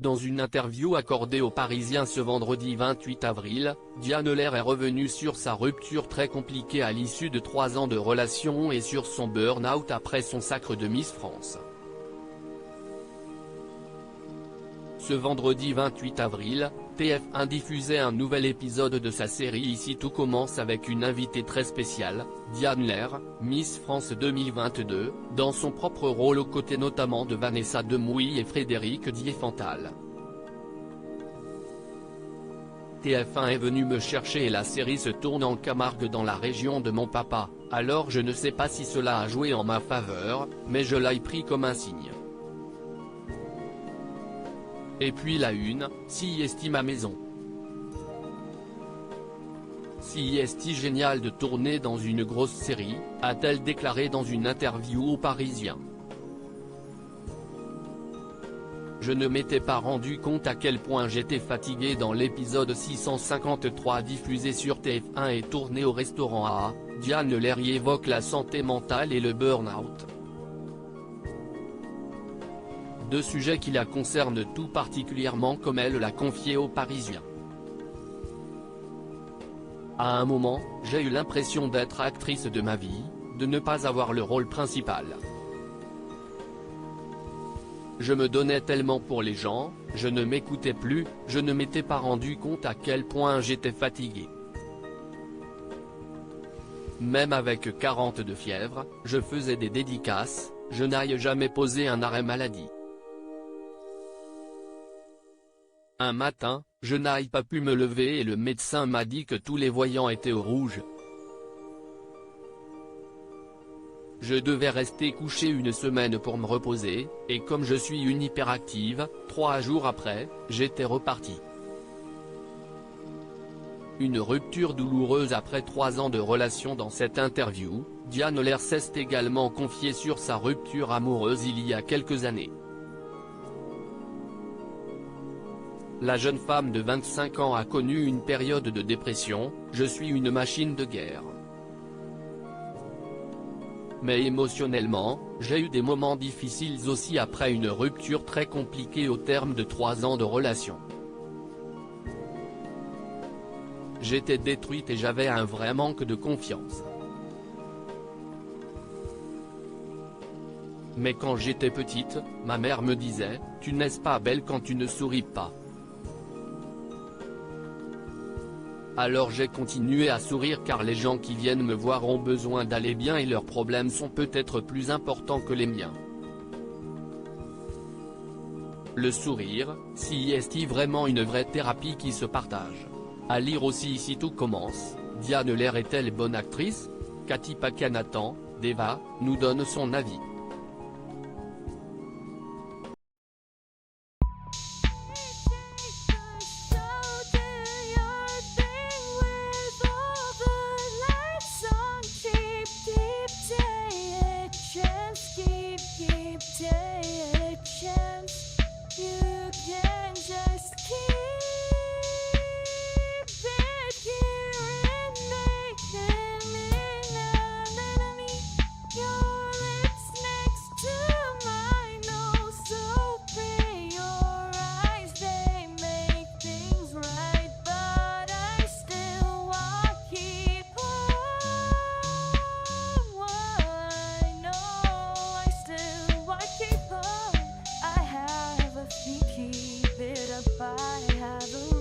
Dans une interview accordée aux Parisiens ce vendredi 28 avril, Diane Lair est revenue sur sa rupture très compliquée à l'issue de 3 ans de relation et sur son burn-out après son sacre de Miss France. Ce vendredi 28 avril, TF1 diffusait un nouvel épisode de sa série Ici tout commence avec une invitée très spéciale, Diane Lair, Miss France 2022, dans son propre rôle aux côtés notamment de Vanessa Demouy et Frédéric Diefenthal. TF1 est venu me chercher et la série se tourne en Camargue dans la région de mon papa, alors je ne sais pas si cela a joué en ma faveur, mais je l'ai pris comme un signe. Et puis la une, si est ma maison. Si est génial de tourner dans une grosse série, a-t-elle déclaré dans une interview aux Parisiens. Je ne m'étais pas rendu compte à quel point j'étais fatigué dans l'épisode 653 diffusé sur TF1 et tourné au restaurant A. Diane Lair y évoque la santé mentale et le burn-out. Deux sujets qui la concernent tout particulièrement comme elle l'a confié aux Parisiens. À un moment, j'ai eu l'impression d'être actrice de ma vie, de ne pas avoir le rôle principal. Je me donnais tellement pour les gens, je ne m'écoutais plus, je ne m'étais pas rendu compte à quel point j'étais fatigué. Même avec 40 de fièvre, je faisais des dédicaces, je n'ai jamais posé un arrêt maladie. Un matin, je n'ai pas pu me lever et le médecin m'a dit que tous les voyants étaient au rouge. Je devais rester couché une semaine pour me reposer, et comme je suis une hyperactive, 3 jours après, j'étais reparti. Une rupture douloureuse après 3 ans de relation. Dans cette interview, Diane Lair s'est également confiée sur sa rupture amoureuse il y a quelques années. La jeune femme de 25 ans a connu une période de dépression, je suis une machine de guerre. Mais émotionnellement, j'ai eu des moments difficiles aussi après une rupture très compliquée au terme de 3 ans de relation. J'étais détruite et j'avais un vrai manque de confiance. Mais quand j'étais petite, ma mère me disait, tu n'es pas belle quand tu ne souris pas. Alors j'ai continué à sourire car les gens qui viennent me voir ont besoin d'aller bien et leurs problèmes sont peut-être plus importants que les miens. Le sourire, si est vraiment une vraie thérapie qui se partage. À lire aussi Ici tout commence, Diane Lair est-elle bonne actrice? Cathy Paquet-Nathan, d'Eva, nous donne son avis. Keep it up, I have a